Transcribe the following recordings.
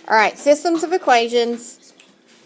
All right, systems of equations.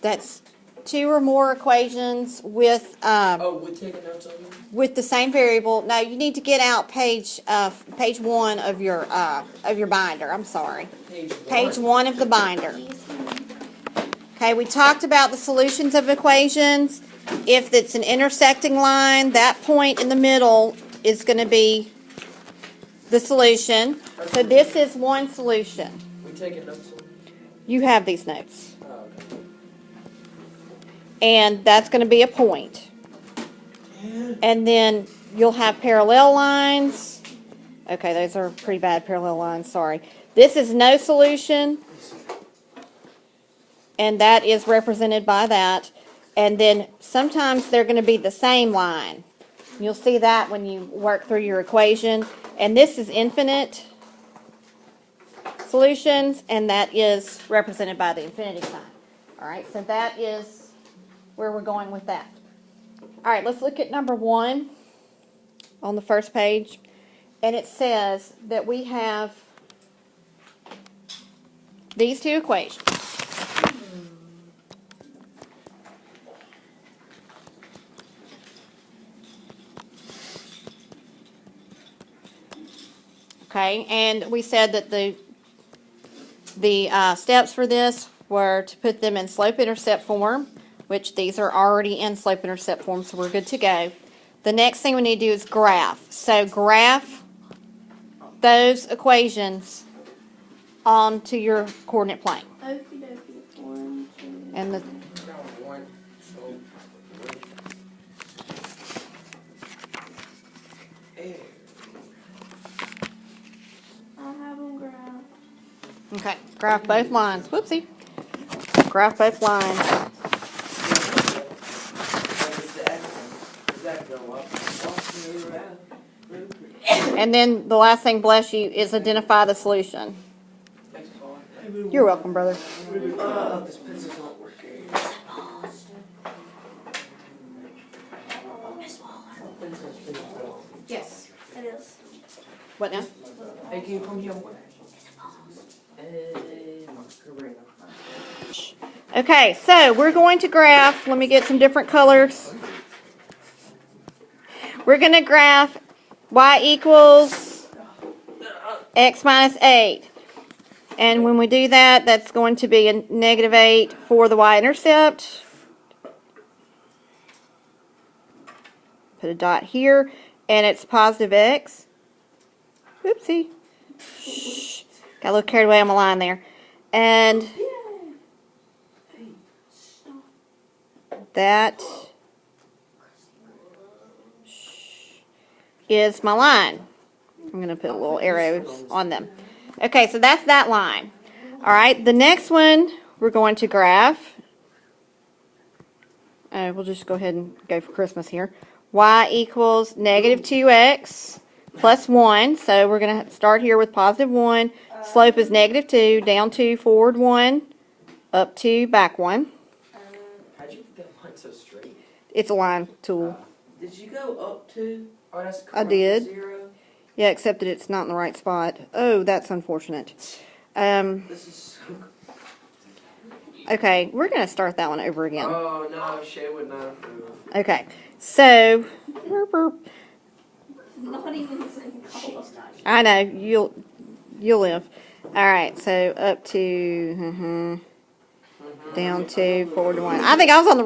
That's two or more equations with we're taking notes on them? with the same variable. No, you need to get out page 1 of your binder. I'm sorry. Page 1 of the binder. Okay, we talked about the solutions of equations. If it's an intersecting line, that point in the middle is going to be the solution. So this is one solution. We're taking notes on them? You have these notes. Oh, okay. And that's going to be a point. And then you'll have parallel lines. Okay, those are pretty bad parallel lines, sorry. This is no solution. And that is represented by that. And then sometimes they're going to be the same line. You'll see that when you work through your equation. And this is infinite solutions, and that is represented by the infinity sign. All right, so that is where we're going with that. All right, let's look at number 1 on the first page. And it says that we have these two equations. Okay, and we said that the steps for this were to put them in slope-intercept form, which these are already in slope-intercept form, so we're good to go. The next thing we need to do is graph. So graph those equations onto your coordinate plane. Okie dokie. 1, 2. And the I'll have them graph. okay, graph both lines. Whoopsie. Graph both lines. Does that go up? And then the last thing, bless you, is identify the solution. Thanks, Paul. You're welcome, brother. This pencil's not working. Yes. It is. What now? Hey, can you come here? Okay, so we're going to graph. Let me get some different colors. We're going to graph y equals x minus 8. And when we do that, that's going to be a negative 8 for the y-intercept. Put a dot here, and it's positive x. Oopsie. Shh. Got a little carried away on my line there. And that is my line. I'm going to put little arrows on them. Okay, so that's that line. All right, the next one we're going to graph. We'll just go ahead and go for Christmas here. Y equals negative 2x plus 1. So we're going to start here with positive 1. Slope is negative 2, down 2, forward 1, up 2, back 1. How'd you get that line so straight? It's a line tool. Did you go up to? Oh, that's I did. 0? Yeah, except that it's not in the right spot. Oh, that's unfortunate. This is so. Okay, we're going to start that one over again. Oh, no, Shay would not approve. Okay, so Not even the same color. I know you'll live. All right, so up to down 2, forward 1. I think I was on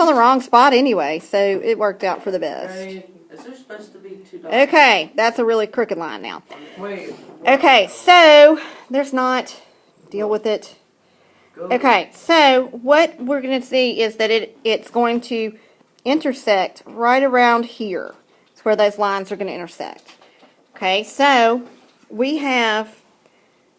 the wrong spot anyway, so it worked out for the best. Hey, is there supposed to be 2 dots? Okay, that's a really crooked line now. Wait. Okay, so there's not. Deal with it. Go. Okay, so what we're going to see is that it's going to intersect right around here. It's where those lines are going to intersect. Okay, so we have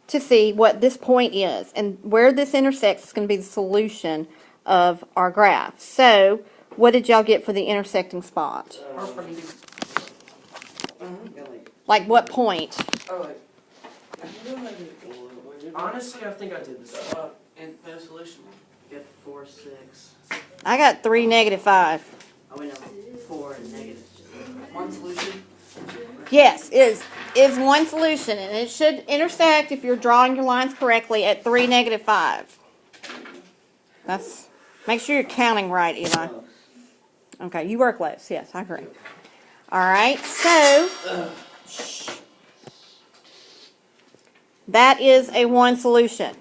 to see what this point is. And where this intersects is going to be the solution of our graph. So what did y'all get for the intersecting spot? Like what point? Oh, wait. Honestly, I think I did this. And no solution. Get 4, 6. I got 3, negative 5. Oh, wait, no. 4 and negative 2. 1 solution. Yes, is one solution, and it should intersect if you're drawing your lines correctly at 3, -5. That's, make sure you're counting right, Eli. Okay, you were close. Yes, I agree. All right, so that is a one solution.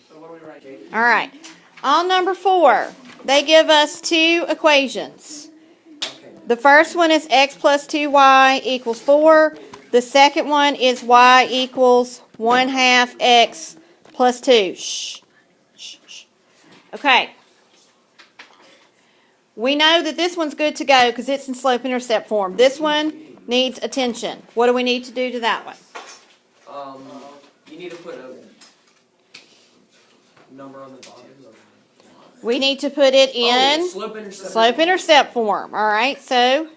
So what do we write, Jaden? All right, on number 4, they give us 2 equations. Okay. The first one is x plus 2y equals 4. The second one is y equals 1/2 x plus 2. Shh. Shh. Shh. Okay. We know that this one's good to go because it's in slope-intercept form. This one needs attention. What do we need to do to that one? You need to put a number on the bottom. We need to put it in Slope-intercept. slope-intercept form. All right, so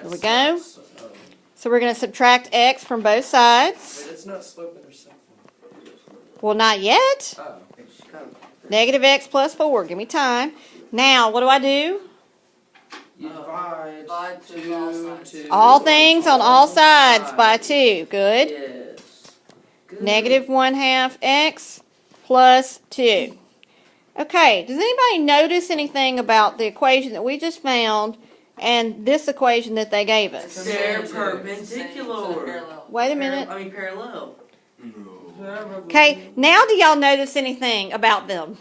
There we go. So we're going to subtract x from both sides. Wait, it's not slope-intercept. Well, not yet. Oh. Negative x plus 4. Give me time. Now, what do I do? You divide Divide to two all sides. to All things on all sides by 2. Good. Yes. Good. Negative 1/2 x plus 2. Okay, does anybody notice anything about the equation that we just found and this equation that they gave us? They're Same. perpendicular. Parallel. Wait a minute. I mean parallel. Okay, now do y'all notice anything about them?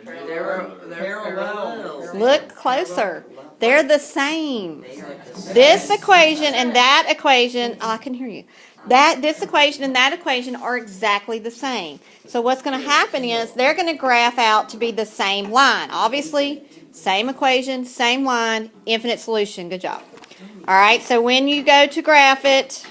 They're parallel. Look closer. They're the same. They are the same. This equation and that equation, oh, I can hear you. This equation and that equation are exactly the same. So what's going to happen is they're going to graph out to be the same line. Obviously, same equation, same line, infinite solution. Good job. All right, so when you go to graph it,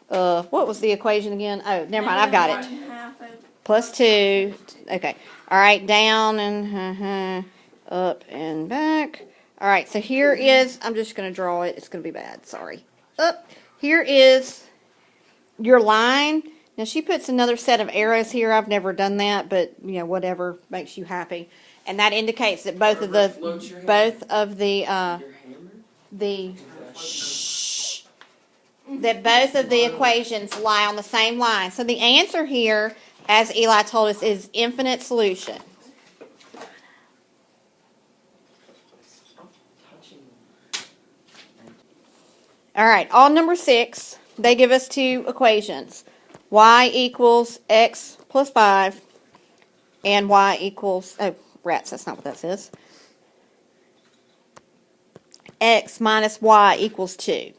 what was the equation again? Oh, never mind, I've got it. 1/2 of Plus 2. Okay. All right, down and up and back. All right, so here is, I'm just going to draw it. It's going to be bad. Sorry. Up. Here is your line. Now, she puts another set of arrows here. I've never done that, but, you know, whatever makes you happy. And that indicates that both of the, that both of the equations lie on the same line. So the answer here, as Eli told us, is infinite solution. All right, on number 6, they give us 2 equations. Y equals x plus 5 and y equals, oh, rats, that's not what that says. X minus y equals 2.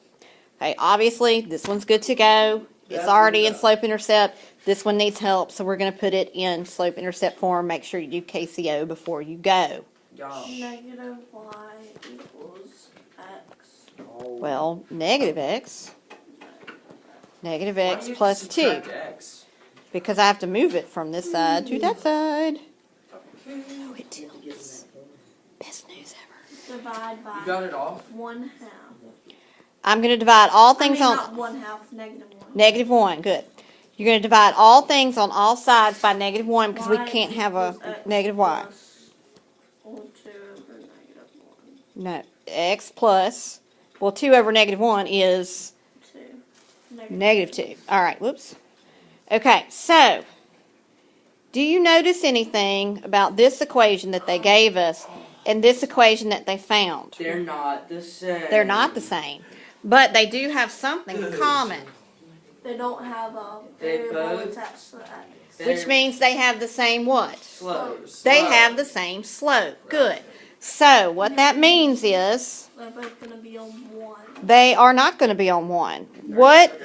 Okay, obviously, this one's good to go. It's already in slope-intercept. This one needs help, so we're going to put it in slope-intercept form. Make sure you do KCO before you go. negative y equals x. Well, negative x plus 2. Because I have to move it from this side to that side. Oh, it tilts. Best news ever. Divide by You got it off? 1/2. I'm going to divide all things on... not 1/2, -1. Negative 1, good. You're going to divide all things on all sides by negative 1 because we Y can't have a equals x negative y. plus all 2 over -1. No, x plus, well, 2 over negative 1 is 2. negative 2. All right, whoops. Okay, so, do you notice anything about this equation that they gave us and this equation that they found? They're not the same. They're not the same, but they do have something in common, They don't have a They variable both- attached to that. which means they have the same what? Slopes. They have the same slope. Good. So, what that means is They're both going to be on 1. they are not going to be on 1. What?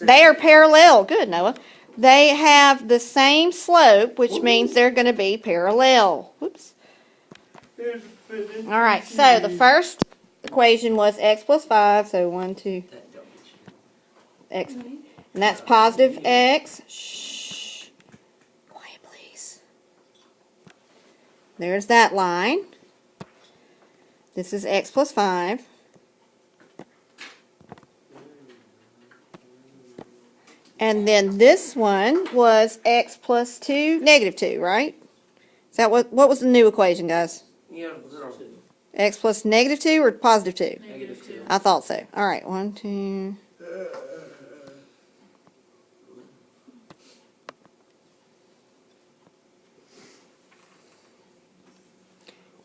They are parallel. Good, Noah. They have the same slope, which means they're going to be parallel. Whoops. All right, so the first equation was x plus 5, so 1, 2, x. And that's positive x. Shh. Quiet, please. There's that line. This is x plus 5. And then this one was x plus 2, negative 2, right? Is that what was the new equation, guys? You have 0. X plus negative 2 or positive 2? Negative 2. I thought so. All right, 1, 2.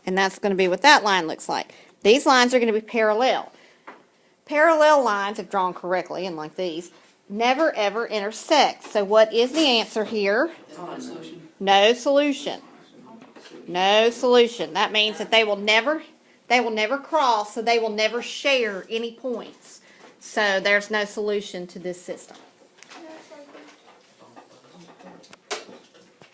And that's going to be what that line looks like. These lines are going to be parallel. Parallel lines, if drawn correctly, and like these, never ever intersect. So what is the answer here? Solution. No solution. No solution. That means that they will never cross, so they will never share any points. So there's no solution to this system.